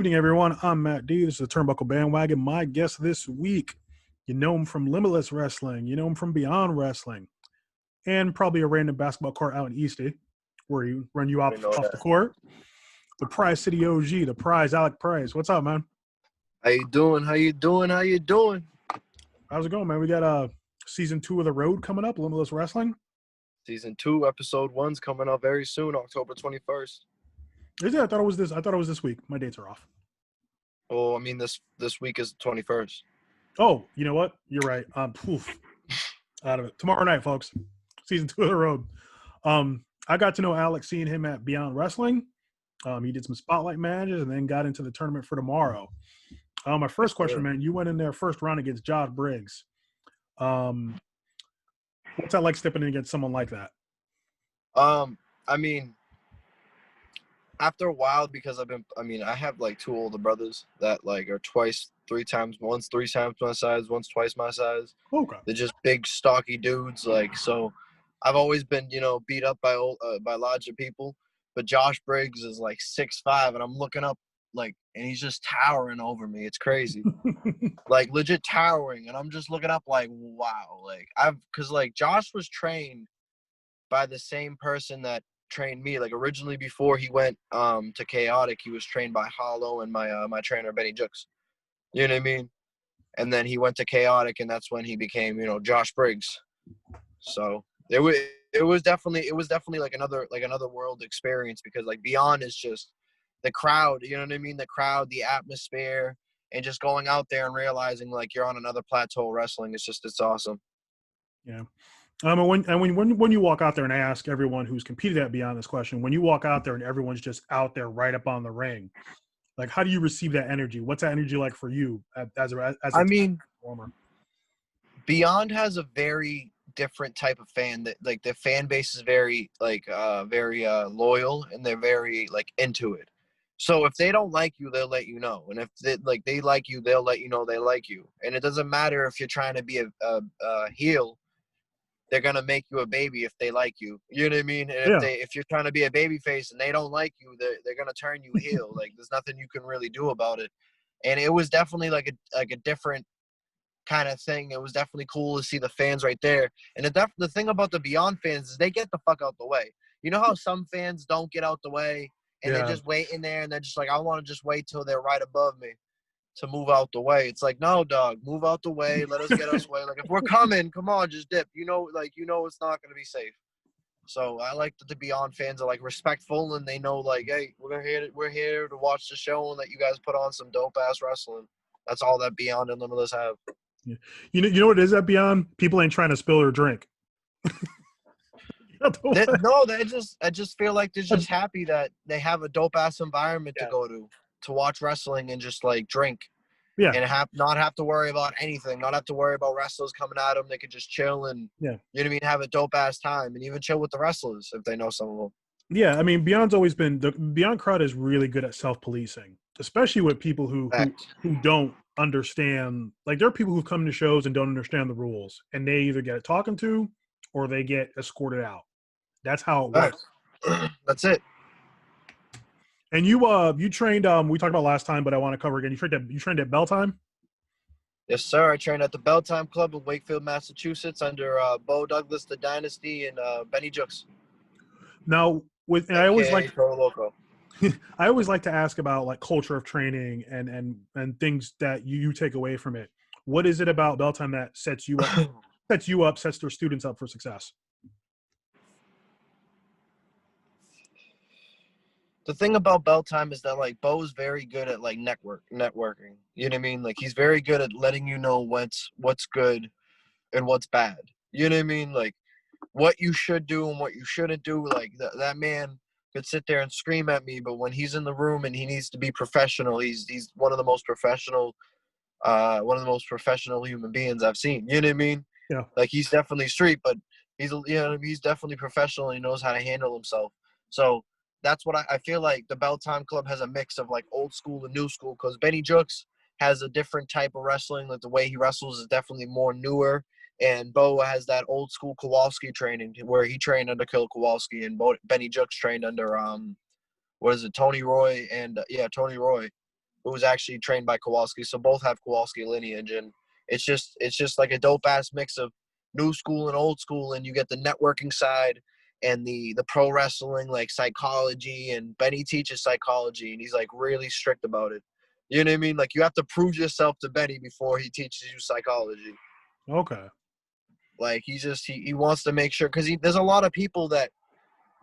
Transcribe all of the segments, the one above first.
evening, everyone. I'm Matt D. This is the Turnbuckle Bandwagon. My guest this week, you know him from Limitless Wrestling. You know him from Beyond Wrestling. And probably a random basketball court out in Eastie where he run you off the court. The Prize City OG, the Prize, Alec Price. What's up, man? How you doing? How you doing? How you doing? How's it going, man? We got season 2 of The Road coming up, Limitless Wrestling. Season 2, episode 1's coming up very soon, October 21st. Is it? I thought it was this week. My dates are off. Oh, I mean this week is the 21st. Oh, you know what? You're right. Out of it. Tomorrow night, folks. Season 2 of The Road. I got to know Alex seeing him at Beyond Wrestling. He did some spotlight matches and then got into the tournament for tomorrow. My first question, man, you went in there first round against Josh Briggs. What's that like stepping in against someone like that? I mean, after a while, because I have like 2 older brothers that like are one's 3 times my size, one's twice my size. Okay. They're just big, stocky dudes. Like, so I've always been, beat up by larger people. But Josh Briggs is like 6'5", and I'm looking up and he's just towering over me. It's crazy. Like legit towering. And I'm just looking up like, wow. Cause Josh was trained by the same person that trained me. Like originally before he went to Chaotic, he was trained by Hollow and my trainer Benny Jux. You know what I mean? And then he went to Chaotic, and that's when he became, Josh Briggs. So it was definitely like another world experience, because like Beyond is just the crowd, you know what I mean? The crowd, the atmosphere, and just going out there and realizing like you're on another plateau of wrestling. It's awesome. Yeah. When you walk out there, and I ask everyone who's competed at Beyond this question, when you walk out there and everyone's just out there right up on the ring, like how do you receive that energy? What's that energy like for you as a performer? Beyond has a very different type of fan. That like the fan base is very loyal, and they're very like into it. So if they don't like you, they'll let you know. And if they like you, they'll let you know they like you. And it doesn't matter if you're trying to be a heel. They're gonna make you a baby if they like you. You know what I mean? And if you're trying to be a baby face and they don't like you, they're gonna turn you heel. Like there's nothing you can really do about it. And it was definitely like a different kind of thing. It was definitely cool to see the fans right there. And the thing about the Beyond fans is they get the fuck out the way. You know how some fans don't get out the way and they just wait in there and they're just like, I want to just wait till they're right above me to move out the way. It's like, no, dog, move out the way. Let us get us way. Like if we're coming, come on, just dip. It's not gonna be safe. So I like that the Beyond fans are like respectful, and they know like, hey, we're here to watch the show and that you guys put on some dope ass wrestling. That's all that Beyond and Limitless have. Yeah. You know what it is at Beyond? People ain't trying to spill their drink. I just feel like they're just happy that they have a dope ass environment to go to watch wrestling and just like drink. Yeah. And not have to worry about anything, not have to worry about wrestlers coming at them. They could just chill and you know what I mean, have a dope ass time, and even chill with the wrestlers if they know some of them. Yeah, I mean, Beyond's always been the Beyond crowd is really good at self-policing, especially with people who don't understand. Like there are people who come to shows and don't understand the rules, and they either get talking to or they get escorted out. That's how it works. That's it. And you trained. We talked about last time, but I want to cover again. You trained at Bell Time. Yes, sir. I trained at the Bell Time Club in Wakefield, Massachusetts, under Bo Douglas, the Dynasty, and Benny Jux. Now, I always like Pro Loco. I always like to ask about like culture of training and things that you take away from it. What is it about Bell Time that sets you up, sets their students up for success? The thing about Bell Time is that like Bo's very good at like networking. You know what I mean? Like he's very good at letting you know what's good and what's bad. You know what I mean? Like what you should do and what you shouldn't do. Like that man could sit there and scream at me, but when he's in the room and he needs to be professional, he's one of the most professional human beings I've seen. You know what I mean? Yeah. Like he's definitely street, but he's definitely professional and he knows how to handle himself. So that's what I feel like the Bell Time Club has a mix of like old school and new school, because Benny Jux has a different type of wrestling. Like the way he wrestles is definitely more newer. And Bo has that old school Kowalski training where he trained under Kill Kowalski, and Benny Jux trained under Tony Roy and Tony Roy. who's actually trained by Kowalski. So both have Kowalski lineage, and it's just like a dope ass mix of new school and old school, and you get the networking side and the pro wrestling like psychology, and Benny teaches psychology, and he's like really strict about it. You know what I mean? Like you have to prove yourself to Benny before he teaches you psychology. Okay. Like he wants to make sure, because there's a lot of people that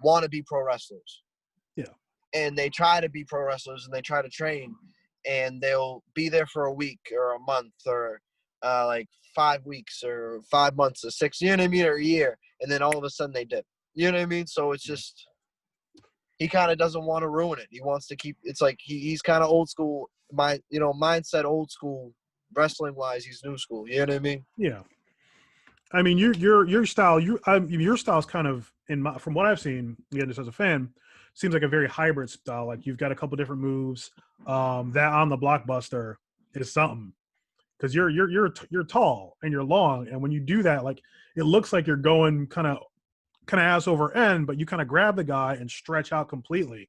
want to be pro wrestlers. Yeah. And they try to be pro wrestlers and they try to train, and they'll be there for a week or a month or like 5 weeks or 5 months or 6, you know what I mean, or a year, and then all of a sudden they dip. You know what I mean? So it's just he kind of doesn't want to ruin it. He wants to keep. It's like he's kind of old school. Mindset old school, wrestling wise. He's new school. You know what I mean? Yeah. I mean, your style, your style's kind of from what I've seen, again, just as a fan, seems like a very hybrid style. Like you've got a couple different moves. That on the blockbuster is something, because you're tall and you're long, and when you do that, like it looks like you're going kind of ass over end, but you kind of grab the guy and stretch out completely.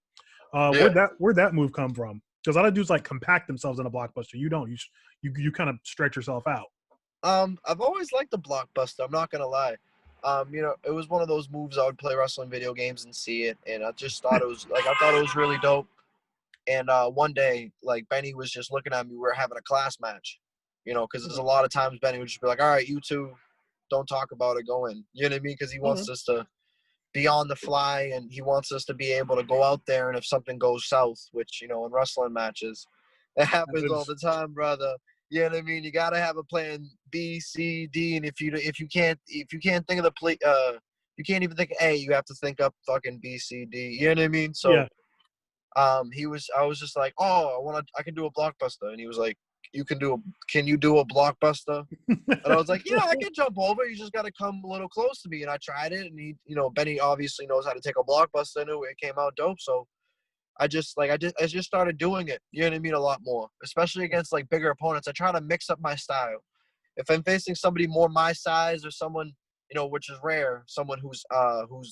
Yeah. Where'd that move come from? Because a lot of dudes like compact themselves in a blockbuster. You don't. You kind of stretch yourself out. I've always liked the blockbuster. I'm not gonna lie. It was one of those moves I would play wrestling video games and see it, and I just thought it was like I thought it was really dope. And one day, like Benny was just looking at me. We were having a class match, because there's a lot of times Benny would just be like, "All right, you two, don't talk about it. Go in." You know what I mean? Because he wants us to be on the fly, and he wants us to be able to go out there. And if something goes south, which in wrestling matches, it happens all the time, brother. You know what I mean? You gotta have a plan B, C, D, and if you can't think of you can't even think of A, you have to think up fucking B, C, D. You know what I mean? So, Yeah. I was just like, oh, I can do a blockbuster, and he was like, can you do a blockbuster? And I was like, yeah, I can jump over. You just gotta come a little close to me. And I tried it, and Benny obviously knows how to take a blockbuster, and it came out dope. So I just started doing it. You know what I mean? A lot more, especially against like bigger opponents. I try to mix up my style. If I'm facing somebody more my size or someone, which is rare, someone who's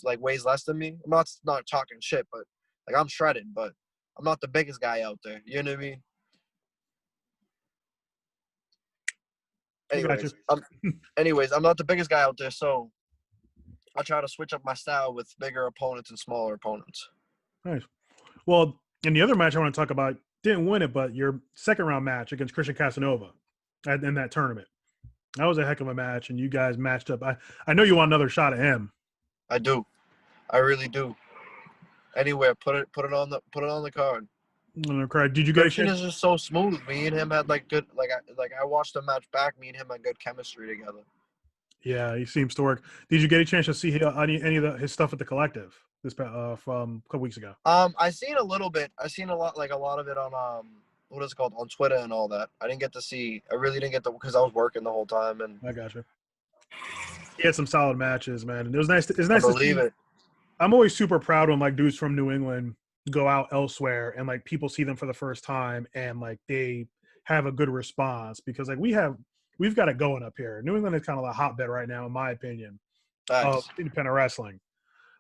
like weighs less than me. I'm not talking shit, but like I'm shredded, but I'm not the biggest guy out there. You know what I mean? I got you. Anyways, I'm not the biggest guy out there, so I try to switch up my style with bigger opponents and smaller opponents. Nice. Well, in the other match I want to talk about, didn't win it, but your second round match against Christian Casanova in that tournament. That was a heck of a match, and you guys matched up. I know you want another shot at him. I do. I really do. Anywhere, put it on the card. Did you get a Christian chance? is just so smooth. Me and him had like good I watched the match back. Me and him had good chemistry together. Yeah, he seems to work. Did you get a chance to see any of his stuff at the Collective from a couple weeks ago? I seen a little bit. I seen a lot of it on what is it called, on Twitter and all that. I didn't get to see. I really didn't get to, because I was working the whole time. And I got you. He had some solid matches, man. And it was nice. It's I nice to believe see. it. I'm always super proud when like dudes from New England go out elsewhere and like people see them for the first time and like they have a good response, because like we've got it going up here. New England is kind of a hotbed right now, in my opinion, of Thanks. independent wrestling.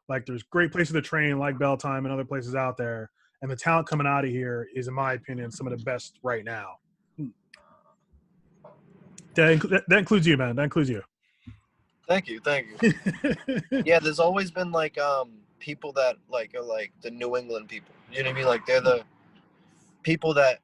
Like there's great places to train, like Bell Time and other places out there, and the talent coming out of here is, in my opinion, some of the best right now. That includes you, man. That includes you. Thank you. Yeah, there's always been like people that are like the New England people. You know what I mean? Like they're the people that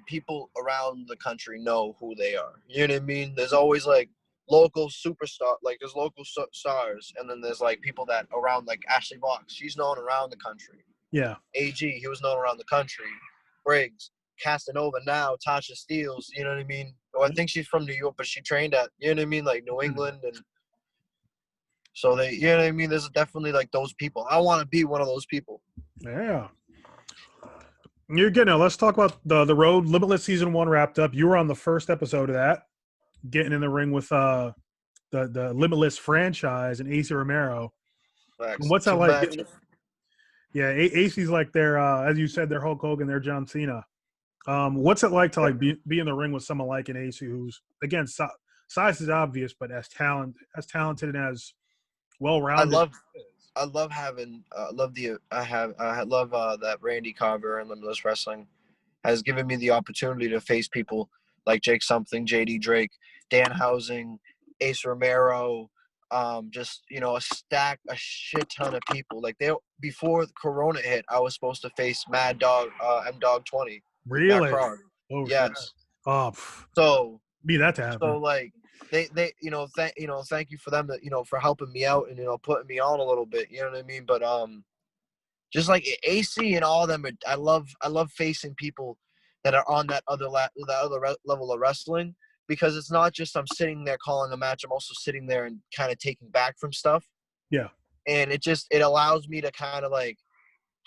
people around the country know who they are. You know what I mean? There's always like local superstar, like there's local stars, and then there's like people that around, like Ashley Vox. She's known around the country. Yeah. AG, he was known around the country. Briggs, Casanova now, Tasha Steeles. You know what I mean? Oh, I think she's from New York, but she trained at, you know what I mean, like New England. And so they, you know what I mean? There's definitely like those people. I want to be one of those people. Yeah. You're getting it. Let's talk about the road. Limitless season 1 wrapped up. You were on the first episode of that, getting in the ring with the Limitless franchise and AC Romero. Facts. What's that like? Yeah, AC's like their as you said, their Hulk Hogan, their John Cena. What's it like to like be in the ring with someone like an AC who's, again, size is obvious, but as talented and as well-rounded. I love having I love that Randy Carver and Limitless Wrestling. has given me the opportunity to face people like Jake Something, JD Drake, Dan Housing, Ace Romero, just a shit ton of people. Like before the Corona hit, I was supposed to face Mad Dog, M Dog 20, Matt Really? Crowd. Oh shit. Yes. Oh, So be that to happen. like they thank you for them to for helping me out and putting me on a little bit. You know what I mean? But just like AC and all of them, I love facing people that are on that other level of wrestling, because it's not just I'm sitting there calling a match. I'm also sitting there and kind of taking back from stuff. Yeah. And it allows me to kind of like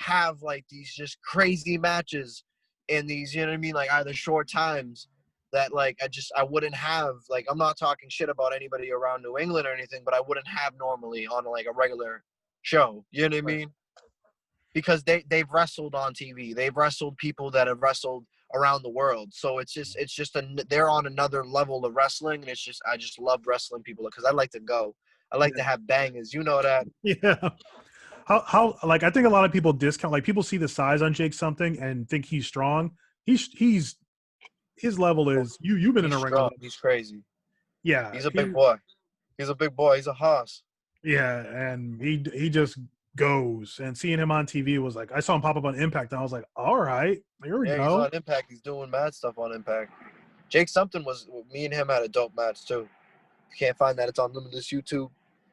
have like these just crazy matches in these, you know what I mean, like either short times that like I wouldn't have. Like, I'm not talking shit about anybody around New England or anything, but I wouldn't have normally on like a regular show. You know what I mean? Because they've wrestled on TV. They've wrestled people that have wrestled around the world. So they're on another level of wrestling, and I just love wrestling people because I like to go. I like to have bangers. You know that. Yeah. How like I think a lot of people discount, like people see the size on Jake Something and think he's strong. He's his level is you've been in He's a ring strong. with him. He's crazy. Yeah. He's a big boy. He's a big boy. He's a hoss. Yeah, and he just goes, and seeing him on TV was like I saw him pop up on Impact and I was like, all right, here we Yeah, he's go. on Impact. He's doing mad stuff on Impact. Jake Something me and him had a dope match too. You can't find that. It's on Limitless YouTube.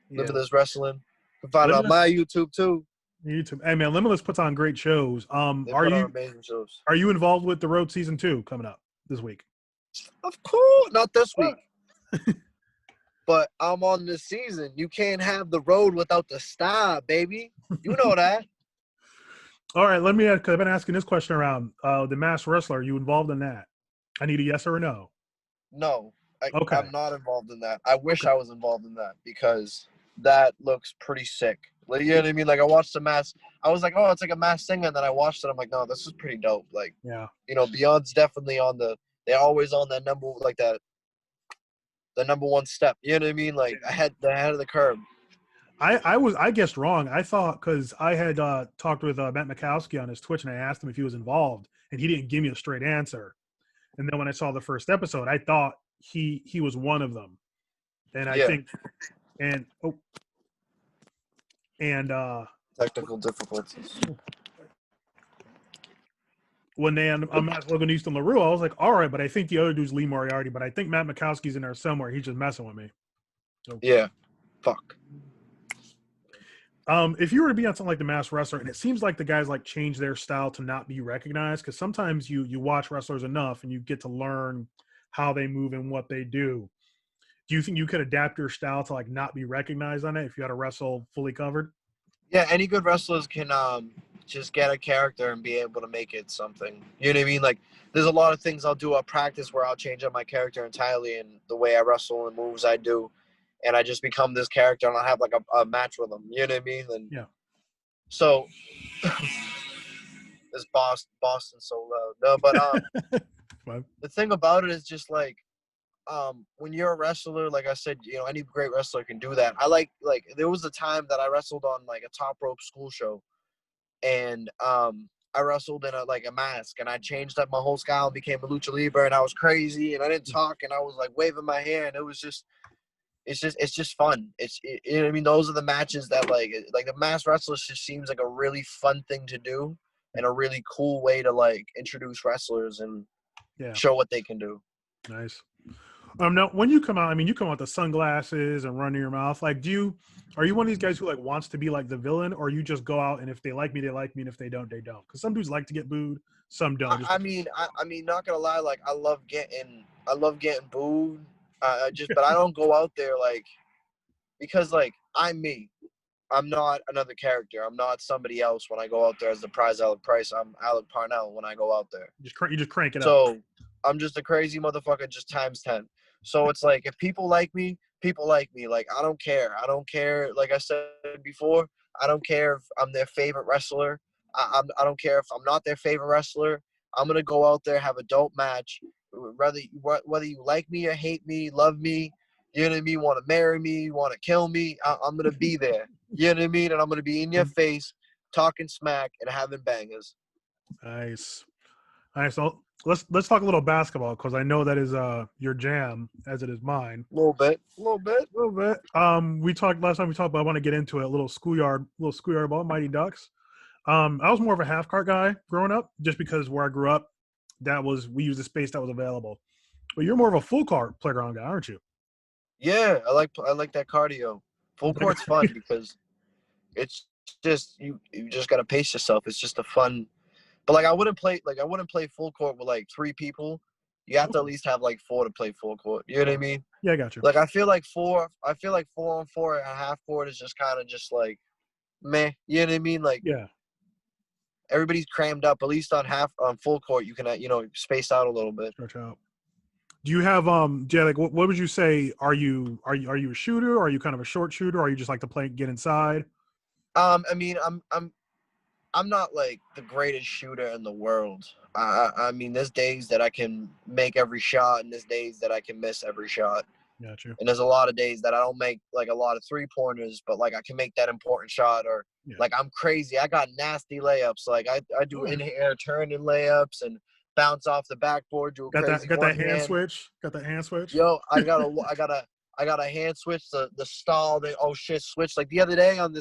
Yeah. Limitless Wrestling. You can find it on Limitless, my YouTube too. YouTube. Hey man, Limitless puts on great shows. They put on amazing shows. Are you involved with the Road Season 2 coming up this week? Of course, not this week. But I'm on this season. You can't have the road without the star, baby. You know that. All right, let me ask, 'cause I've been asking this question around. The Masked Wrestler, are you involved in that? I need a yes or a no. No, Okay. I'm not involved in that. I wish I was involved in that because that looks pretty sick. Like, you know what I mean? Like, I watched the mask. I was like, oh, it's like a mask thing. And then I watched it. I'm like, no, this is pretty dope. Like, Yeah. Beyond's definitely they're always on that number, like the number one step. You know what I mean? Like, ahead of the curve. I guessed wrong. I thought, because I had talked with Matt Mikowski on his Twitch and I asked him if he was involved, and he didn't give me a straight answer. And then when I saw the first episode, I thought he was one of them. And I think technical difficulties. When I'm at Logan Easton LaRue, I was like, all right, but I think the other dude's Lee Moriarty, but I think Matt Mikowski's in there somewhere. He's just messing with me. So, yeah. Fuck. If you were to be on something like The Masked Wrestler, and it seems like the guys like change their style to not be recognized, because sometimes you watch wrestlers enough and you get to learn how they move and what they do. Do you think you could adapt your style to like not be recognized on it if you had to wrestle fully covered? Yeah, any good wrestlers can just get a character and be able to make it something. You know what I mean? Like, there's a lot of things I'll do at practice where I'll change up my character entirely and the way I wrestle and moves I do, and I just become this character and I'll have like a match with them. You know what I mean? And yeah. So this Boston's so loud. No, but the thing about it is just like when you're a wrestler, like I said, any great wrestler can do that. I like there was a time that I wrestled on like a top rope school show, and I wrestled in a mask, and I changed up my whole style and became a lucha libre, and I was crazy, and I didn't talk, and I was like waving my hand. It was just it's just fun. You know what I mean? Those are the matches that like the masked wrestlers just seems like a really fun thing to do and a really cool way to like introduce wrestlers and show what they can do. Nice. Now when you come out, I mean, you come out with the sunglasses and run in your mouth. Like, are you one of these guys who like wants to be like the villain, or you just go out and if they like me, they like me, and if they don't, they don't? Because some dudes like to get booed, some don't. I mean, not gonna lie, like I love getting booed. But I don't go out there like because like I'm me. I'm not another character. I'm not somebody else when I go out there as the prize Alec Price. I'm Alec Parnell when I go out there. You just crank it up. So I'm just a crazy motherfucker, just times 10. So it's like if people like me, people like me. Like I don't care. I don't care. Like I said before, I don't care if I'm their favorite wrestler. I don't care if I'm not their favorite wrestler. I'm gonna go out there, have a dope match. Whether you like me or hate me, love me, you know what I mean, want to marry me, want to kill me, I'm gonna be there. You know what I mean, and I'm gonna be in your face, talking smack and having bangers. Nice. All right, so let's talk a little basketball because I know that is your jam as it is mine. A little bit, a little bit. A little bit. We talked last time we talked, but I want to get into it. A little schoolyard ball, Mighty Ducks. I was more of a half court guy growing up, just because where I grew up, we used the space that was available. But you're more of a full court playground guy, aren't you? Yeah, I like that cardio. Full court's fun because it's just you just gotta pace yourself. It's just a fun. But I wouldn't play full court with like three people. You have to at least have like four to play full court. You know what I mean? Yeah, I got you. Like I feel like 4-on-4 at half court is just kind of just like meh. You know what I mean? Like Yeah, everybody's crammed up. At least on full court, you can space out a little bit. stretch out. Do you have like what would you say? Are you a shooter? Are you kind of a short shooter? Or are you just like to play get inside? I mean, I'm not like the greatest shooter in the world. I mean, there's days that I can make every shot, and there's days that I can miss every shot. Got you. And there's a lot of days that I don't make like a lot of 3-pointers, but like I can make that important shot. Or Yeah. like I'm crazy. I got nasty layups. Like I do in air turning layups and bounce off the backboard, do a crazy Got one that hand hand. switch. Got that hand switch. Yo, I got a hand switch, the stall, oh shit, switch. Like the other day on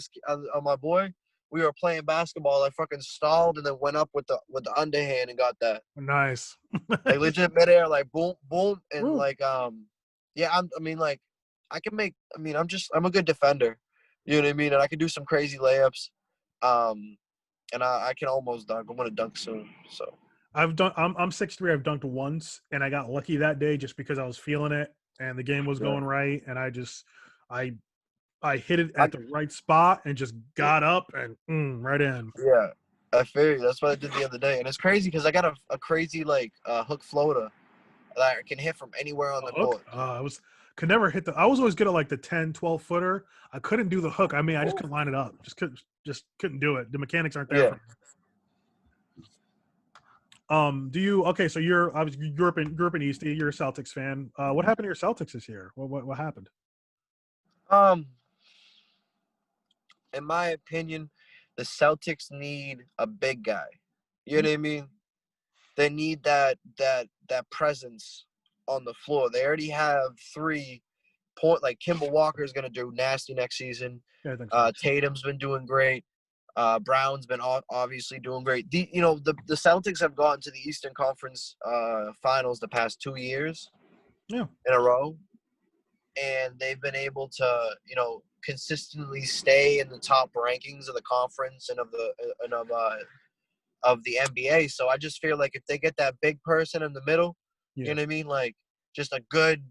my boy, we were playing basketball. I fucking stalled and then went up with the underhand and got that. Nice. Like legit midair, like boom, boom, and Ooh. like yeah, I mean like I can make. I mean I'm a good defender. You know what I mean? And I can do some crazy layups. And I can almost dunk. I'm gonna dunk soon. So I'm 6'3". I've dunked once, and I got lucky that day just because I was feeling it and the game was yeah. going right, and I I hit it I at the right spot and just got up and right in. Yeah, I feel you. That's what I did the other day, and it's crazy because I got a crazy like hook floater that I can hit from anywhere on A the hook? court. Could never hit the. I was always good at like the 10, 12 footer. I couldn't do the hook. I mean, I just couldn't line it up. Just couldn't do it. The mechanics aren't there Yeah. for me. Do you okay? So you grew up in East. You're a Celtics fan. What happened to your Celtics this year? What happened? Um, in my opinion, the Celtics need a big guy. You know what I mean? They need that presence on the floor. They already have 3 point. Like Kimball Walker is gonna do nasty next season. Yeah, I think so. Tatum's been doing great. Brown's been obviously doing great. The Celtics have gotten to the Eastern Conference Finals the past 2 years Yeah. in a row, and they've been able to consistently stay in the top rankings of the conference and of the NBA. So I just feel like if they get that big person in the middle, Yeah. you know what I mean, like just a good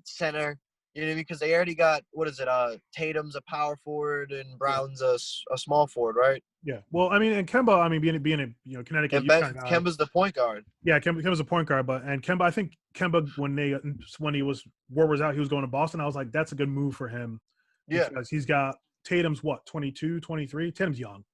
center. You know what I mean? Because they already got, what is it? Tatum's a power forward and Brown's a small forward, right? Yeah. Well, I mean, and Kemba, I mean, being a Connecticut And UConn guy. Kemba's the point guard. Yeah, Kemba's a point guard, and Kemba, I think Kemba when he was word was out he was going to Boston. I was like, that's a good move for him Yeah. because he's got Tatum's what 22, 23. Tatum's young.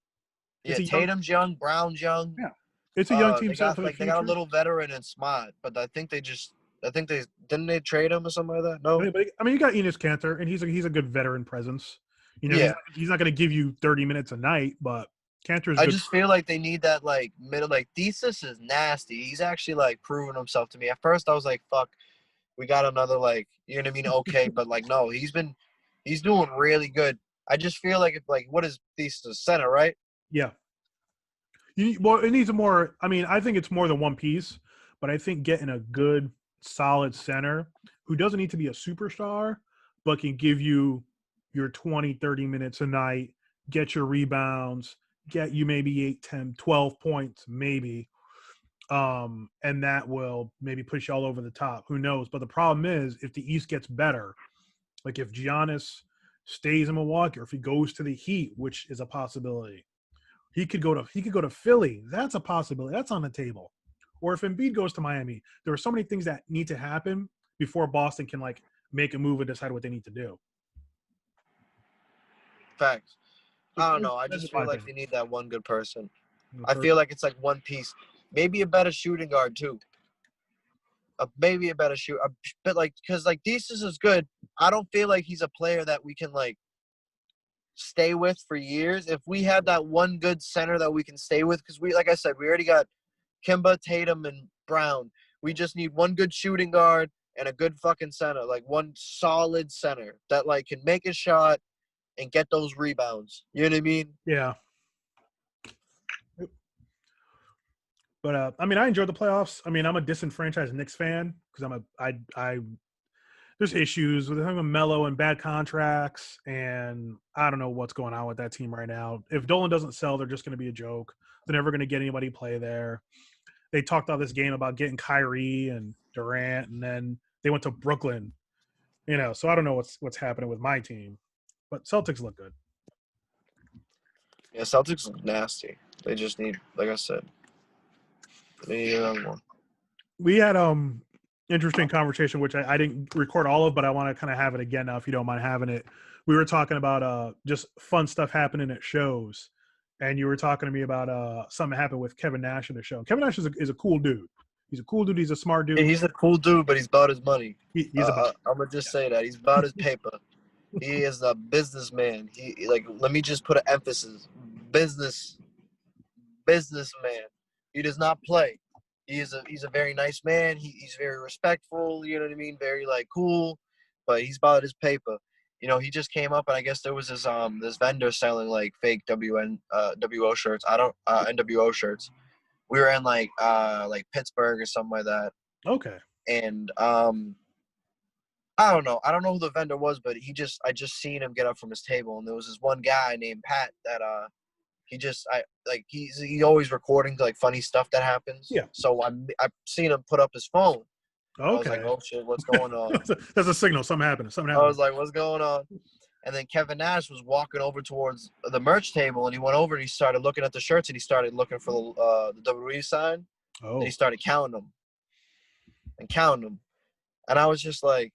Yeah, Tatum's young, Brown's young. Yeah, it's a young team They set got for the they got a future. little veteran and Smart, but I think they didn't they trade him or something like that? No. But, I mean, you got Enes Cantor, and he's a good veteran presence. Yeah. He's not going to give you 30 minutes a night, but Cantor's I good. just feel like they need that like middle. Like Thesis is nasty. He's actually like proven himself to me. At first, I was like, "Fuck, we got another like you know what I mean?" Okay, but like no, he's doing really good. I just feel like what is Thesis center, right? Yeah. Well, it needs a more. I mean, I think it's more than one piece, but I think getting a good, solid center who doesn't need to be a superstar, but can give you your 20, 30 minutes a night, get your rebounds, get you maybe 8, 10, 12 points, maybe. And that will maybe push you all over the top. Who knows? But the problem is if the East gets better, like if Giannis stays in Milwaukee or if he goes to the Heat, which is a possibility. He could go to Philly. That's a possibility. That's on the table. Or if Embiid goes to Miami, there are so many things that need to happen before Boston can like make a move and decide what they need to do. Facts. So I don't know. I that's just my feel like opinion. they need that one good person. I feel like it's like one piece. Maybe a better shooting guard too. Maybe a better shooter. But like, because like Thesis is good. I don't feel like he's a player that we can like stay with for years. If we have that one good center that we can stay with, because like I said, we already got Kimba, Tatum, and Brown. We just need one good shooting guard and a good fucking center, like one solid center that like can make a shot and get those rebounds. You know what I mean? Yeah. But I mean, I enjoyed the playoffs. I mean, I'm a disenfranchised Knicks fan because I there's issues with him, Melo and bad contracts, and I don't know what's going on with that team right now. If Dolan doesn't sell, they're just going to be a joke. They're never going to get anybody play there. They talked all this game about getting Kyrie and Durant, and then they went to Brooklyn. So I don't know what's happening with my team, but Celtics look good. Yeah, Celtics look nasty. They just need, like I said, they need another one. We had interesting conversation, which I didn't record all of, but I want to kind of have it again now, if you don't mind having it. We were talking about just fun stuff happening at shows, and you were talking to me about something happened with Kevin Nash in the show. Kevin Nash is a cool dude. He's a cool dude. He's a smart dude. Yeah, he's a cool dude, but he's about his money. He's I'm gonna just say that he's about his paper. He is a businessman. Let me just put an emphasis: businessman. He does not play. He's a very nice man. He's very respectful. You know what I mean? Very cool, but he's about his paper. He just came up, and I guess there was this vendor selling like fake WO shirts. NWO shirts. We were in like Pittsburgh or something like that. Okay. And I don't know who the vendor was, but I just seen him get up from his table, and there was this one guy named Pat that he's always recording like funny stuff that happens. Yeah. So I've seen him put up his phone. Okay. I was like, oh shit, what's going on? That's a signal. Something happened. I was like, what's going on? And then Kevin Nash was walking over towards the merch table, and he went over and he started looking at the shirts, and he started looking for the WWE sign. Oh. And he started counting them. And I was just like,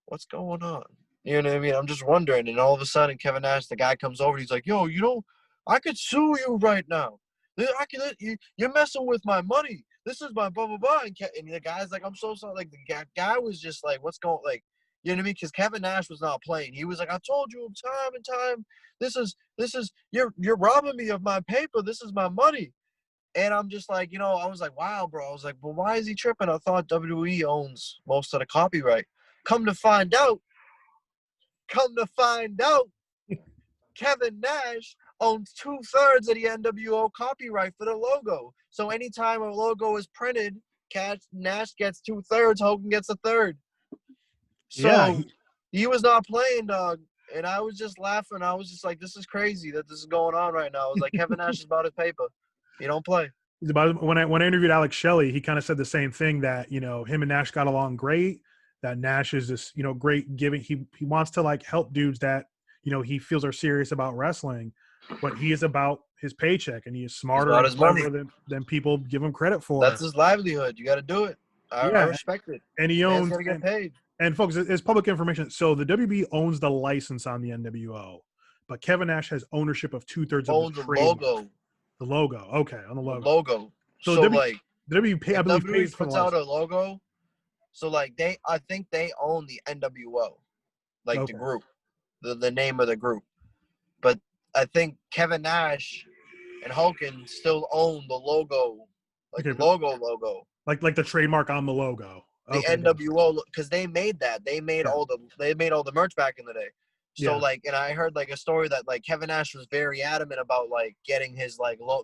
what's going on? You know what I mean? I'm just wondering. And all of a sudden, Kevin Nash, the guy comes over, and he's like, yo, I could sue you right now. You're messing with my money. This is my blah, blah, blah. And the guy's like, I'm so sorry. Like, the guy was just like, what's going, like, you know what I mean? Because Kevin Nash was not playing. He was like, I told you time and time, this is, you're robbing me of my paper. This is my money. And I'm just like, I was like, wow, bro. I was like, well, why is he tripping? I thought WWE owns most of the copyright. Come to find out, Kevin Nash owns 2/3 of the NWO copyright for the logo. So anytime a logo is printed, Nash gets 2/3, Hogan gets 1/3. So yeah, he was not playing, dog. And I was just laughing. I was just like, this is crazy that this is going on right now. I was like, Kevin Nash is about his paper. He don't play. When I interviewed Alex Shelley, he kind of said the same thing, that, him and Nash got along great, that Nash is this, great giving. He wants to like help dudes that, he feels are serious about wrestling, but he is about his paycheck, and he is smarter and cleverer than people give him credit for. That's his livelihood. You got to do it. I respect it. And he owns, gonna get paid. And folks, it's public information. So the WB owns the license on the NWO, but Kevin Nash has ownership of 2/3 of the logo. The logo, okay, on the logo. The logo. So the WB, I believe, WWE puts out a logo. So like I think they own the NWO, like the group, the name of the group. But I think Kevin Nash and Hogan still own the logo, like the logo, like the trademark on the logo. The NWO, because they made that. They made all the merch back in the day. So and I heard like a story that like Kevin Nash was very adamant about like getting his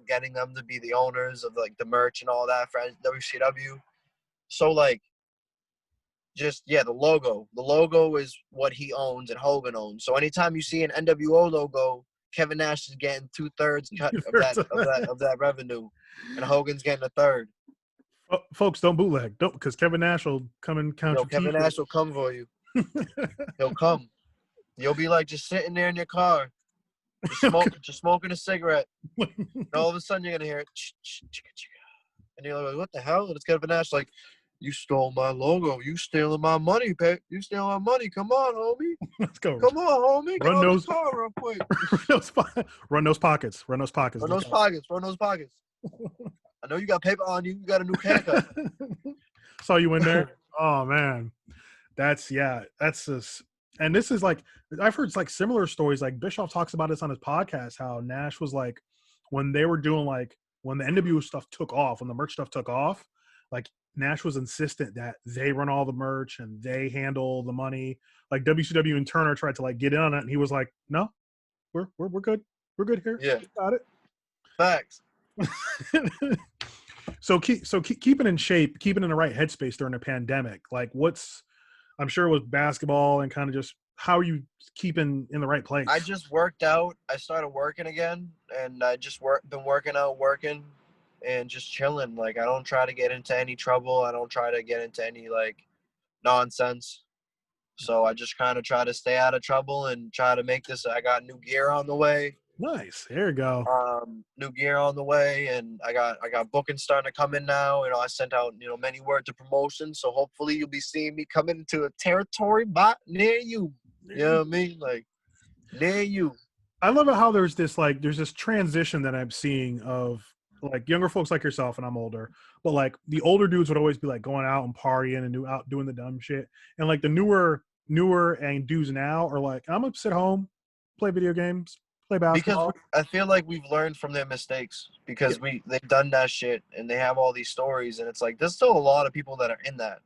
getting them to be the owners of like the merch and all that for WCW. So like the logo. The logo is what he owns and Hogan owns. So anytime you see an NWO logo, Kevin Nash is getting 2/3 cut of that revenue, and Hogan's getting 1/3. Folks, don't bootleg. Don't, because Kevin Nash will come and count your Kevin Nash will come for you. He'll come. You'll be like just sitting there in your car, just smoking a cigarette. And all of a sudden you're gonna hear it, and you're like, "What the hell?" And it's Kevin Nash like, "You stole my logo. You stealing my money, Pat. You stealing my money. Come on, homie. Let's go. Come on, homie. Run those car real quick. Run those pockets. Run those pockets. I know you got paper on you. You got a new haircut. Saw you in there. Oh man, that's just. And this is like, I've heard like similar stories. Like Bischoff talks about this on his podcast, how Nash was like, when when the NWO stuff took off, when the merch stuff took off, like Nash was insistent that they run all the merch and they handle the money. Like WCW and Turner tried to like get in on it, and he was like, "No, we're good. We're good here. Yeah. We got it." Facts. Keeping in shape, keeping in the right headspace during a pandemic. Like, I'm sure it was basketball and kind of just how are you keeping in the right place? I just worked out. I started working again, and I just been working out, and just chilling. Like, I don't try to get into any trouble. I don't try to get into any like nonsense. So I just kind of try to stay out of trouble and try to make this. I got new gear on the way. Nice. There you go. New gear on the way, and I got bookings starting to come in now. You know, I sent out many words of promotion, so hopefully you'll be seeing me come into a territory near you. You know what I mean? Like near you. I love it how there's this transition that I'm seeing of like younger folks like yourself, and I'm older, but like the older dudes would always be like going out and partying and out doing the dumb shit, and like the newer and dudes now are like, I'm gonna sit home, play video games, play basketball. Because I feel like we've learned from their mistakes because they've done that shit and they have all these stories, and it's like there's still a lot of people that are in that.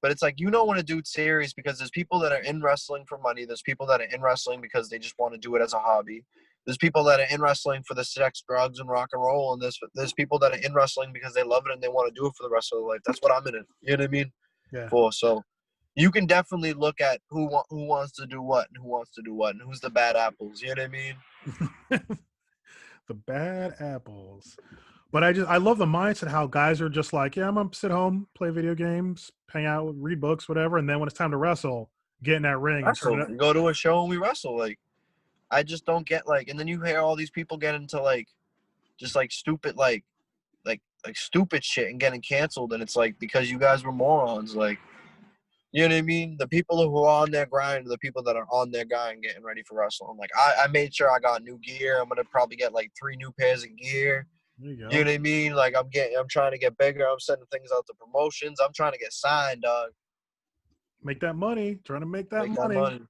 But it's like, you don't want to do it serious because there's people that are in wrestling for money. There's people that are in wrestling because they just want to do it as a hobby. There's people that are in wrestling for the sex, drugs, and rock and roll. And there's people that are in wrestling because they love it and they want to do it for the rest of their life. That's what I'm in it. You know what I mean? Yeah. So you can definitely look at who wants to do what and who wants to do what and who's the bad apples. You know what I mean? The bad apples. But I love the mindset how guys are just like, yeah, I'm gonna sit home, play video games, hang out, read books, whatever, and then when it's time to wrestle, get in that ring. We go to a show and we wrestle. Like, I just don't get like, and then you hear all these people get into like, just like stupid like stupid shit and getting canceled, and it's like because you guys were morons. Like, you know what I mean? The people who are on their grind are the people that are on their grind getting ready for wrestling. Like, I made sure I got new gear. I'm gonna probably get like 3 new pairs of gear. You know what I mean? Like, I'm trying to get bigger. I'm sending things out to promotions. I'm trying to get signed, dog. Make that money. Trying to make that money. I'm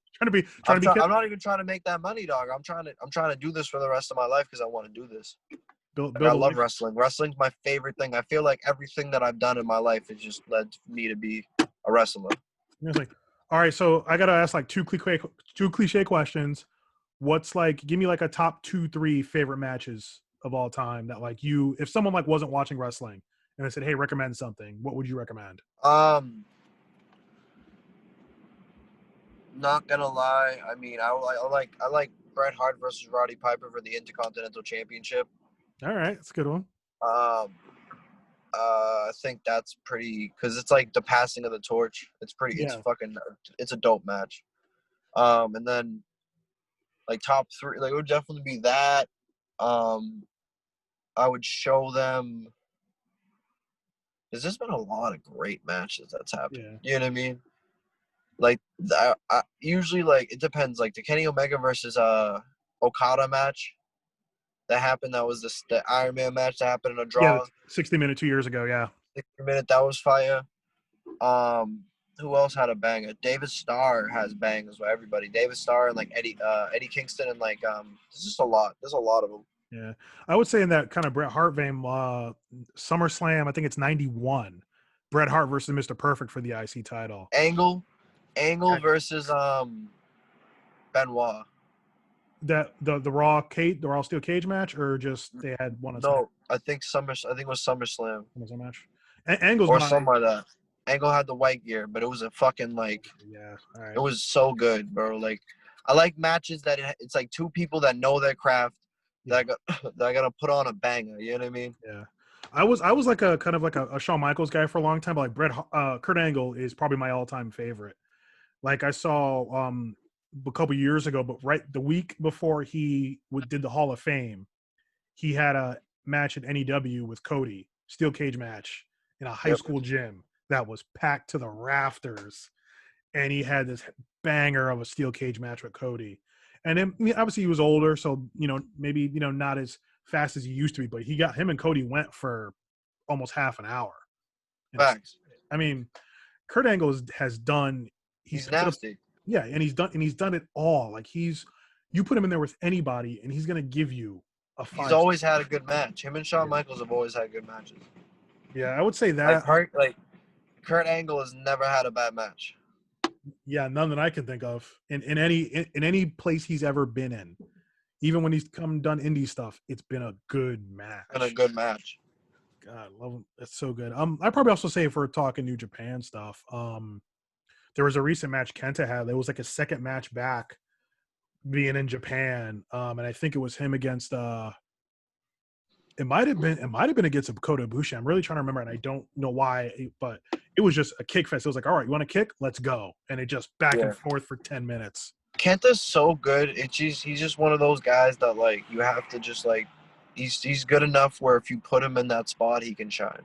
not even trying to make that money, dog. I'm trying to do this for the rest of my life because I want to do this. I love wrestling. Wrestling's my favorite thing. I feel like everything that I've done in my life has just led me to be a wrestler. All right, so I gotta ask like two cliche questions. Give me like a top 2-3 favorite matches of all time that like if someone like wasn't watching wrestling and I said, hey, recommend something, what would you recommend? Not gonna lie, I mean, I like Bret Hart versus Roddy Piper for the Intercontinental Championship. All right, that's a good one. I think that's pretty because it's like the passing of the torch. It's pretty. Yeah. It's a dope match. And then like top 3, like it would definitely be that. I would show them. There's been a lot of great matches that's happened. Yeah. You know what I mean? Like I usually like it depends. Like the Kenny Omega versus Okada match that happened. That was the Iron Man match that happened in a draw. Yeah, 60-minute 2 years ago. Yeah, 60-minute that was fire. Who else had a banger? David Starr has bangers with everybody. David Starr and like Eddie Kingston and like there's just a lot. There's a lot of them. Yeah, I would say in that kind of Bret Hart vein, SummerSlam. I think it's 91. Bret Hart versus Mr. Perfect for the IC title. Angle versus Benoit. That the Raw Steel Cage match, or just they had one? No, I think it was SummerSlam. Match. Angle's or something like that. Angle had the white gear, but it was a fucking like. Yeah, all right. It was so good, bro. Like, I like matches that it's like 2 people that know their craft that I gotta put on a banger. You know what I mean? Yeah. I was like a kind of like a Shawn Michaels guy for a long time, but like Kurt Angle is probably my all-time favorite. Like I saw a couple years ago, but right the week before he did the Hall of Fame, he had a match at NEW with Cody, steel cage match in a high school gym that was packed to the rafters, and he had this banger of a steel cage match with Cody. And then obviously he was older, so maybe not as fast as he used to be, but him and Cody went for almost half an hour. Facts. I mean, Kurt Angle has done. He's nasty. Yeah, and he's done it all. Like you put him in there with anybody, and he's gonna give you He's 5. always had a good match. Him and Shawn Michaels have always had good matches. Yeah, I would say that. Like Kurt Angle has never had a bad match. Yeah, none that I can think of in any place he's ever been in. Even when he's done indie stuff, it's been a good match. And a good match. God, love him. It's so good. I probably also say if we're talking New Japan stuff, there was a recent match Kenta had. It was like a second match back being in Japan. And I think it was him against it might have been against Kota Ibushi. I'm really trying to remember, and I don't know why, but it was just a kick fest. It was like, all right, you want to kick? Let's go. And it just back and forth for 10 minutes. Kenta's so good. He's just one of those guys that like you have to just like he's good enough where if you put him in that spot, he can shine.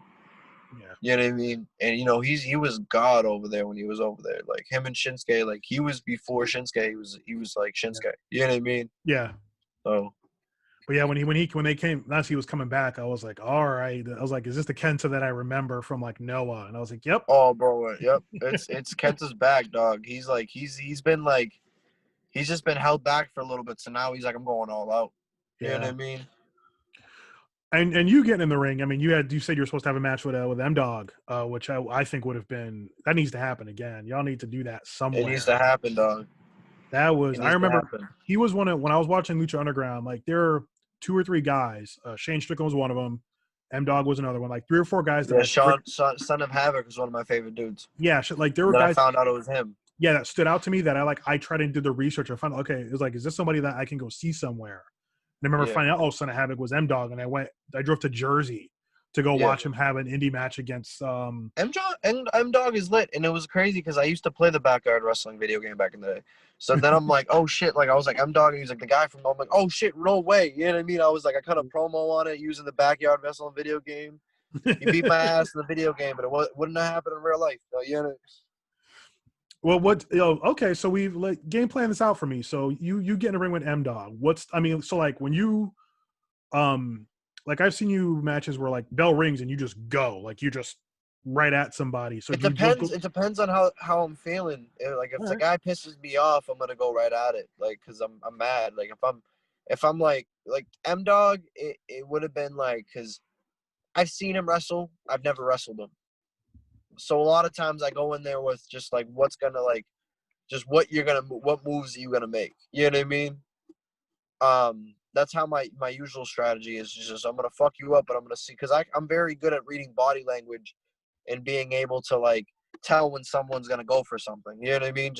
Yeah. You know what I mean? And he was God over there when he was over there. Like him and Shinsuke, like he was before Shinsuke, he was like Shinsuke. Yeah. You know what I mean? Yeah. So but yeah, when they came, as he was coming back, I was like, all right. I was like, is this the Kenta that I remember from like Noah? And I was like, yep. Oh, bro, yep. It's Kenta's back, dog. He's like he's been like he's just been held back for a little bit, so now he's like I'm going all out. You know what I mean? And you getting in the ring, I mean, you said you were supposed to have a match with M Dog, which I think would have been, that needs to happen again. Y'all need to do that somewhere. It needs to happen, dog. That was, I remember he was when I was watching Lucha Underground, like there are 2 or 3 guys. Shane Strickland was one of them. M Dog was another one. Like 3 or 4 guys. Yeah, Sean, Son of Havoc was one of my favorite dudes. Yeah, like there were guys. I found out it was him. Yeah, that stood out to me that I tried to do the research. I found, okay, it was like, is this somebody that I can go see somewhere? And I remember finding out, Son of Havoc was M Dog, and I drove to Jersey to go watch him have an indie match against M Dog is lit, and it was crazy because I used to play the Backyard Wrestling video game back in the day. So then I'm like, oh shit, like I was like M Dog, and he's like the guy from. I'm like, oh shit, no way, you know what I mean? I was like, I cut a promo on it using the Backyard Wrestling video game. He beat my ass in the video game, but it wouldn't have happened in real life. So, you know. Well, okay, so we've like game plan this out for me. So you get in a ring with M Dog. So like when you like I've seen you matches where like bell rings and you just go, like you just right at somebody. So it depends. It depends on how I'm feeling. Like if the guy pisses me off, I'm gonna go right at it. Like because I'm mad. Like if I'm like M Dog, it would have been like because I've seen him wrestle. I've never wrestled him. So a lot of times I go in there with just like what's gonna like, just what moves are you gonna make? You know what I mean? That's how my usual strategy is. Just I'm gonna fuck you up, but I'm gonna see because I'm very good at reading body language and being able to like tell when someone's gonna go for something. You know what I mean?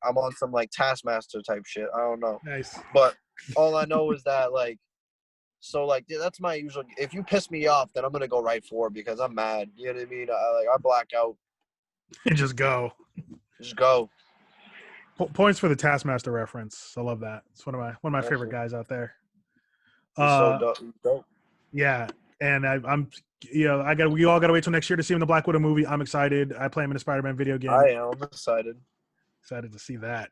I'm on some like Taskmaster type shit. I don't know. Nice. But all I know is that like. So like that's my usual. If you piss me off, then I'm gonna go right for it because I'm mad. You know what I mean? I black out. Just go. Just go. Points for the Taskmaster reference. I love that. It's one of my favorite guys out there. So dope. Yeah, and we all gotta wait till next year to see him in the Black Widow movie. I'm excited. I play him in a Spider-Man video game. I am excited. Excited to see that.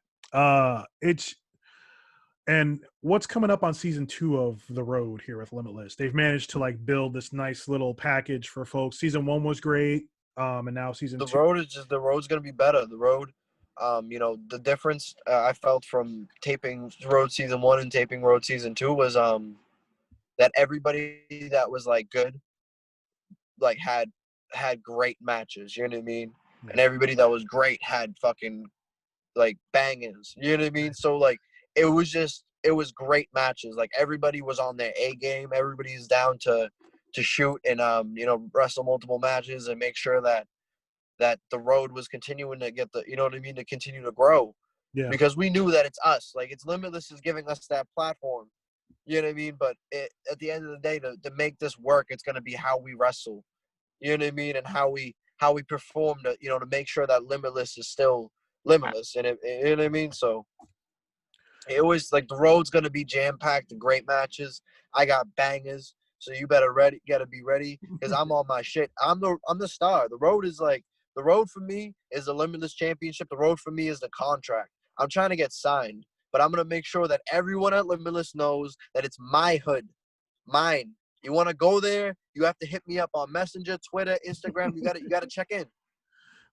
And what's coming up on season 2 of The Road here with Limitless? They've managed to like build this nice little package for folks. Season 1 was great, and now season 2. The road's gonna be better. The road, the difference I felt from taping Road season 1 and taping Road season 2 was that everybody that was like good, like had great matches. You know what I mean? Yeah. And everybody that was great had fucking like bangers. You know what I mean? So like. It was great matches. Like everybody was on their A game. Everybody's down to shoot and wrestle multiple matches and make sure that the road was continuing to get to continue to grow. Yeah. Because we knew that it's us. Like it's Limitless is giving us that platform. You know what I mean? But at the end of the day, to make this work, it's gonna be how we wrestle. You know what I mean? And how we perform to make sure that Limitless is still Limitless. And you know what I mean? So. It was like the road's gonna be jam packed and great matches. I got bangers, so you gotta be ready because I'm on my shit. I'm the star. The road for me is the Limitless Championship. The road for me is the contract. I'm trying to get signed, but I'm gonna make sure that everyone at Limitless knows that it's my hood, mine. You want to go there? You have to hit me up on Messenger, Twitter, Instagram. You gotta check in.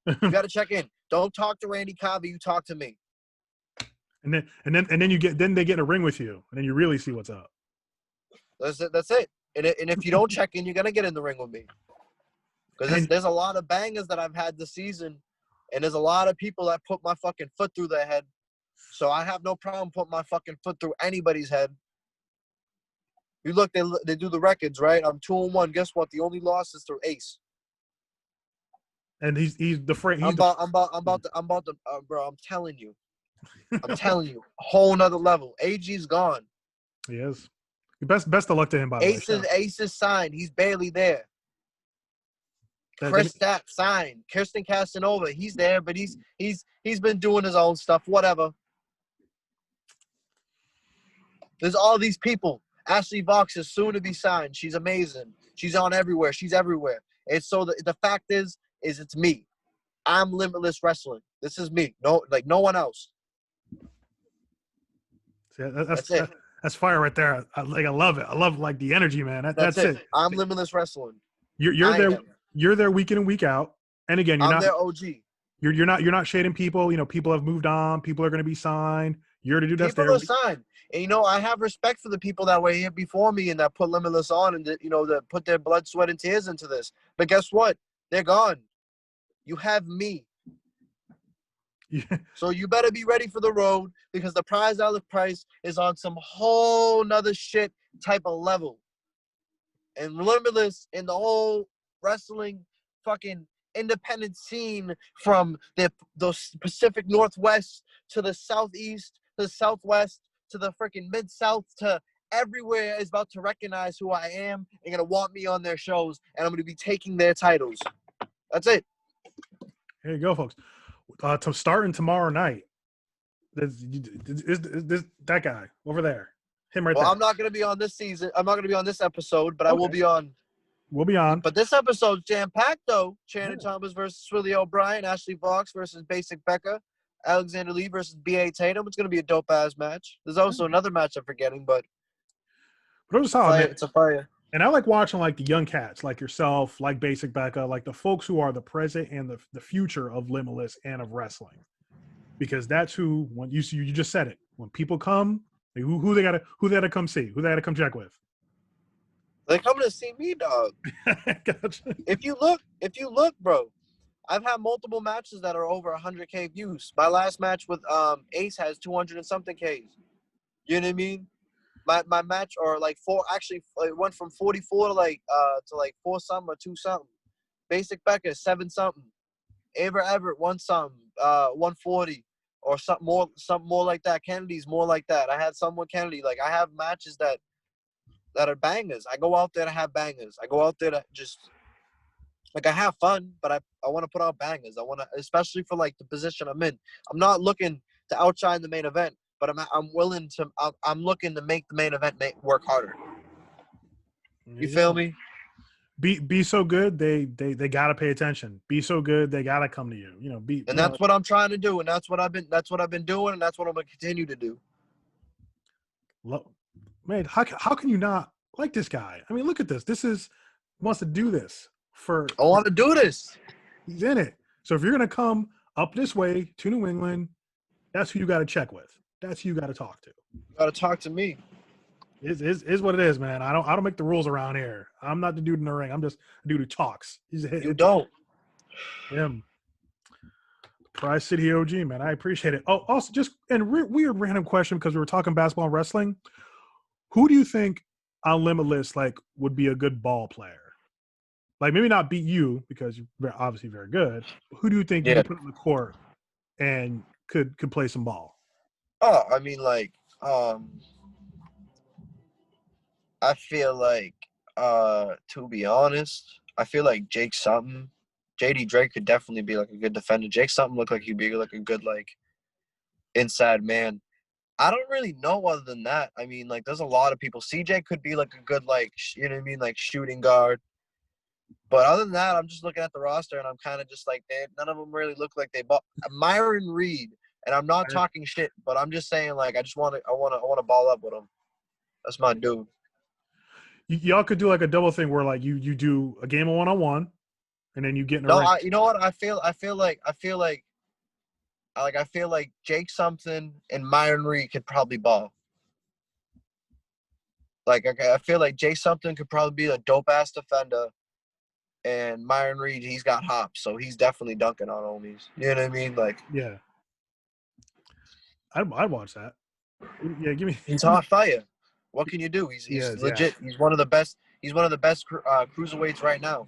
You gotta check in. Don't talk to Randy Covey. You talk to me. And then they get in a ring with you, and then you really see what's up. That's it. That's it. And if you don't check in, you're gonna get in the ring with me. Because there's a lot of bangers that I've had this season, and there's a lot of people that put my fucking foot through their head. So I have no problem putting my fucking foot through anybody's head. You look, they do the records, right? I'm 2-1. Guess what? The only loss is through Ace. And he's the friend. I'm about to, bro. I'm telling you, a whole nother level. AG's gone. He is. Best of luck to him, by the way. Ace is signed. He's barely there. Chris Stapp signed. Kirsten Casanova, he's there, but he's been doing his own stuff. Whatever. There's all these people. Ashley Vox is soon to be signed. She's amazing. She's on everywhere. She's everywhere. And so the fact is it's me. I'm Limitless Wrestling. This is me. No one else. See, that's it. That's fire right there. I love it. I love like the energy, man. That's it. I'm Limitless Wrestling. You're there. You're there week in and week out. And again, I'm their OG. You're not shading people. You know, people have moved on. People are going to be signed. You're to do that. People are signed. And, I have respect for the people that were here before me and that put Limitless on and, that put their blood, sweat, and tears into this. But guess what? They're gone. You have me. Yeah. So you better be ready for the road because the prize Alec Price is on some whole nother shit type of level. And Limitless in the whole wrestling fucking independent scene from the Pacific Northwest to the Southeast to the Southwest to the freaking Mid-South to everywhere is about to recognize who I am and going to want me on their shows, and I'm going to be taking their titles. That's it. Here you go, folks. To starting tomorrow night, is that guy over there, him right there. I'm not going to be on this season. I'm not going to be on this episode, but okay. I will be on. We'll be on. But this episode's jam-packed, though. Shannon Thomas versus Swilly O'Brien. Ashley Vox versus Basic Becca. Alexander Lee versus B.A. Tatum. It's going to be a dope-ass match. There's also another match I'm forgetting, but it was solid, man. It's a fire. And I like watching, like, the young cats, like yourself, like Basic Becca, like the folks who are the present and the future of Limitless and of wrestling. Because that's who, when you just said it, when people come, who they gotta come see, who they gotta come check with. They're coming to see me, dog. Gotcha. If you look, bro, I've had multiple matches that are over 100K views. My last match with Ace has 200 and something Ks. You know what I mean? My match or like it went from 44 to like 4 something or 2 something. Basic Becca 7 something. Everett 1 something, 140 or something more like that. Kennedy's more like that. I had someone Kennedy. Like I have matches that are bangers. I go out there to have bangers. I go out there to just like I have fun, but I want to put out bangers. I want to, especially for like the position I'm in. I'm not looking to outshine the main event, but I'm looking to make the main event work harder. You feel me? Be so good, they gotta pay attention. Be so good, they gotta come to you. That's what I'm trying to do, and that's what I've been doing, and that's what I'm gonna continue to do. Man, how can you not like this guy? I mean, look at this. Wants to do this I want to do this. He's in it. So if you're gonna come up this way to New England, that's who you got to check with. That's who you got to talk to. You got to talk to me. Is what it is, man. I don't make the rules around here. I'm not the dude in the ring. I'm just a dude who talks. You don't. Him. Prize City OG, man. I appreciate it. Oh, also just weird random question because we were talking basketball and wrestling. Who do you think on Limitless would be a good ball player? Like maybe not beat you because you're obviously very good. Who do you think you could put on the court and could play some ball? Oh, I mean, I feel like, to be honest, I feel like Jake Sutton, JD Drake could definitely be like a good defender. Jake Sutton looked like he'd be like a good inside man. I don't really know other than that. I mean, there's a lot of people. CJ could be like a good you know what I mean, shooting guard. But other than that, I'm just looking at the roster and I'm kind of just none of them really look like they bought. Myron Reed, and I'm not talking shit, but I'm just saying I want to ball up with him. That's my dude. Y'all could do a double thing where you do a game of 1-on-1, and then you get in a ring. You know what? I feel like Jake something and Myron Reed could probably ball. Like I feel like Jay something could probably be a dope ass defender, and Myron Reed, he's got hops, so he's definitely dunking on homies. You know what I mean? Like Yeah, I'd watch that. Yeah, give me. he's hot fire. What can you do? He's Yeah. legit. He's one of the best. He's one of the best cruiserweights right now.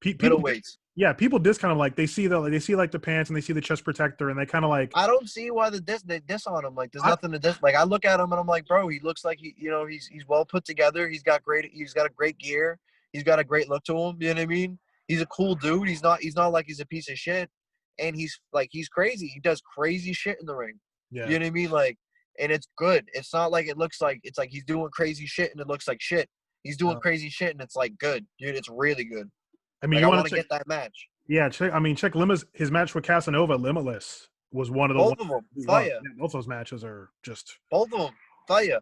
People, Middleweights. yeah, people discount him. Like they see the pants and they see the chest protector and they kind of like. I don't see why they diss on him. Like there's I, nothing to diss. Like I look at him and I'm like, bro, he looks like he's well put together. He's got a great gear. He's got a great look to him. You know what I mean? He's a cool dude. He's not like he's a piece of shit. And he's crazy. He does crazy shit in the ring. yeah, You know what I mean? Like, and it's good. It's not like it looks like it's like he's doing crazy shit and it looks like shit. He's doing crazy shit and it's like good, dude. It's really good. I mean, Like you I want want to get that match. Yeah, check Limitless. His match with Casanova, Limitless, was one of the Both ones of them, we love. fire. Yeah, both those matches are just. Both of them, fire.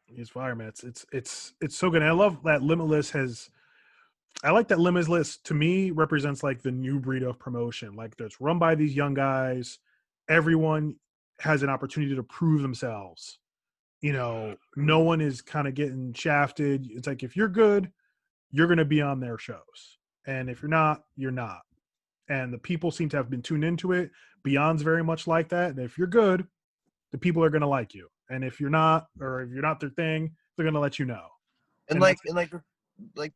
He's fire, man. It's so good. And I love that Limitless has. I like that Limitless to me represents like the new breed of promotion. Like it's run by these young guys. Everyone has an opportunity to prove themselves. No one is kind of getting shafted. It's like if you're good, you're going to be on their shows, and if you're not, you're not. And the people seem to have been tuned into it. Beyond's very much like that. And if you're good, the people are going to like you. And if you're not, or if you're not their thing, they're going to let you know. And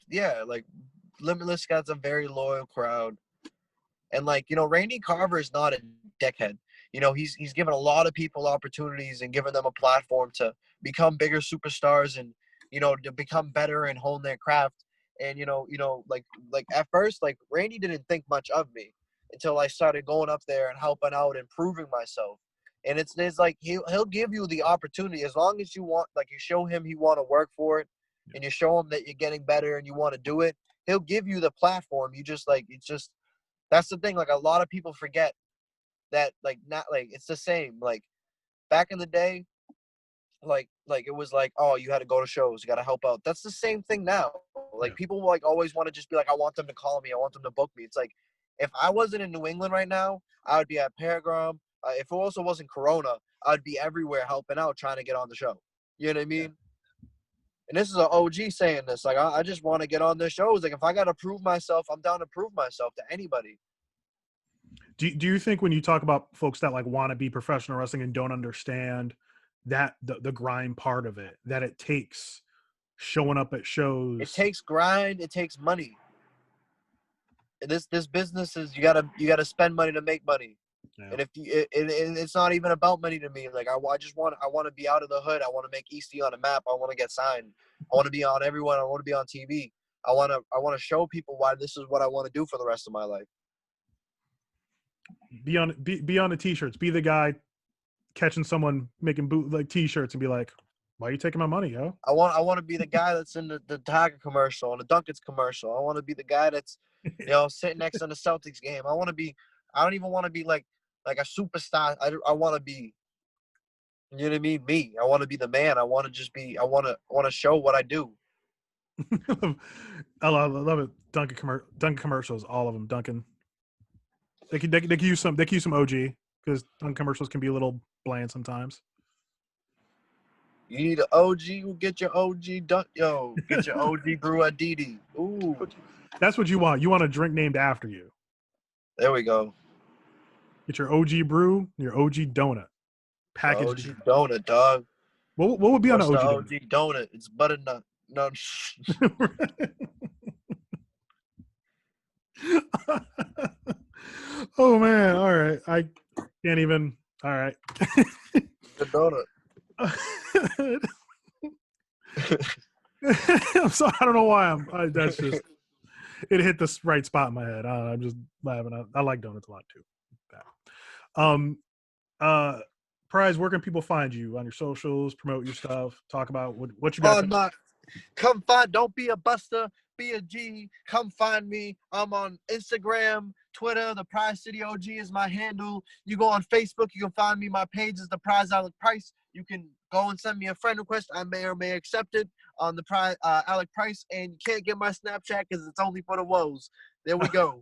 yeah, like Limitless got a very loyal crowd. And Randy Carver is not a dickhead. He's given a lot of people opportunities and given them a platform to become bigger superstars and to become better and hone their craft. And like at first, like Randy didn't think much of me until I started going up there and helping out and proving myself. And it's like he'll give you the opportunity as long as you want. Like you show him you want to work for it, and you show him that you're getting better and you want to do it. He'll give you the platform. That's the thing. Like a lot of people forget that not like it's the same. Like back in the day, like it was like, oh, you had to go to shows, you got to help out. That's the same thing now. Like people like always want to just be like, I want them to call me, I want them to book me. It's like if I wasn't in New England right now, I would be at Paragram. If it also wasn't Corona, I'd be everywhere helping out, trying to get on the show. You know what I mean? And this is an OG saying this. Like I just want to get on their shows. Like if I got to prove myself, I'm down to prove myself to anybody. Do you think when you talk about folks that like want to be professional wrestling and don't understand that the grind part of it, that it takes showing up at shows? It takes grind. It takes money. This business is you gotta spend money to make money. Yeah. And if it's not even about money to me. Like I want to be out of the hood. I want to make EC on a map. I want to get signed. I want to be on everyone. I want to be on TV. I want to show people why this is what I want to do for the rest of my life. Be on the t-shirts. Be the guy catching someone making bootleg t-shirts and be like, "Why are you taking my money, yo?" I want to be the guy that's in the Tiger commercial and the Dunkin's commercial. I want to be the guy that's sitting next to the Celtics game. I don't even want to be like a superstar. I want to be, you know what I mean? Me. I want to be the man. I want to just be. I want to show what I do. I love it. Dunkin' commercials, all of them. Dunkin'. They could use some OG because Dunkin' commercials can be a little bland sometimes. You need an OG? We'll get your OG get your OG brew at DD. Ooh. That's what you want. You want a drink named after you. There we go. Get your OG brew, your OG donut. Packaged OG donut, dog. What would be on an OG donut? It's butternut. No. Oh man! All right, I can't even. All right. The donut. I'm sorry. I don't know why that's just. It hit the right spot in my head. I'm just laughing. I like donuts a lot too. Prize, where can people find you on your socials? Promote your stuff. Talk about what you got. Come find. Don't be a buster. Be a G. Come find me. I'm on Instagram, Twitter. The Prize City OG is my handle. You go on Facebook. You can find me. My page is the Prize Alec Price. You can go and send me a friend request. I may or may accept it on the Prize Alec Price. And you can't get my Snapchat because it's only for the woes. There we go.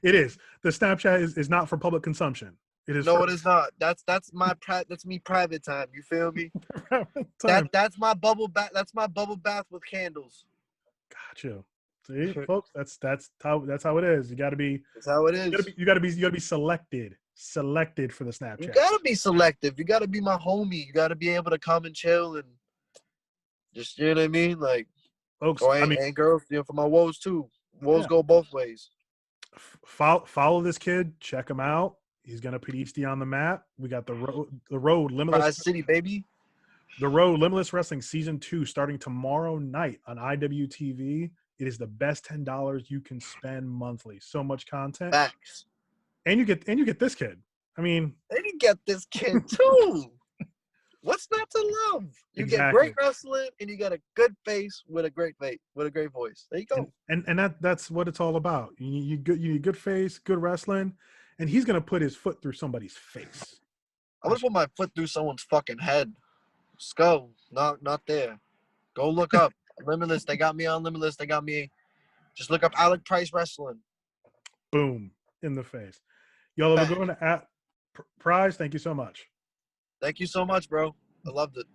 It is. The Snapchat is not for public consumption. It is. No, it is not. That's me private time. You feel me? time. That's my bubble bath. That's my bubble bath with candles. Gotcha. See, folks, that's how it is. You got to be. That's how it is. You got to be selected for the Snapchat. You gotta be selective. You gotta be my homie. You gotta be able to come and chill and just, you know what I mean? Like, Folks, and girls, for my woes too. Woes go both ways. Follow this kid. Check him out. He's gonna put Easty on the map. We got the road Limitless Prize City, baby. The Road Limitless Wrestling Season 2 starting tomorrow night on IWTV. It is the best $10 you can spend monthly. So much content. Facts. And you get this kid. I mean, and you get this kid too. What's not to love? You get great wrestling and you got a good face with a great voice. There you go. And that's what it's all about. You need good face, good wrestling, and he's gonna put his foot through somebody's face. I'm gonna put my foot through someone's fucking head. Let's go. Not there. Go look up Limitless. They got me on Limitless. They got me. Just look up Alec Price Wrestling. Boom in the face. Y'all have a good one at Prize. Thank you so much. Thank you so much, bro. I loved it.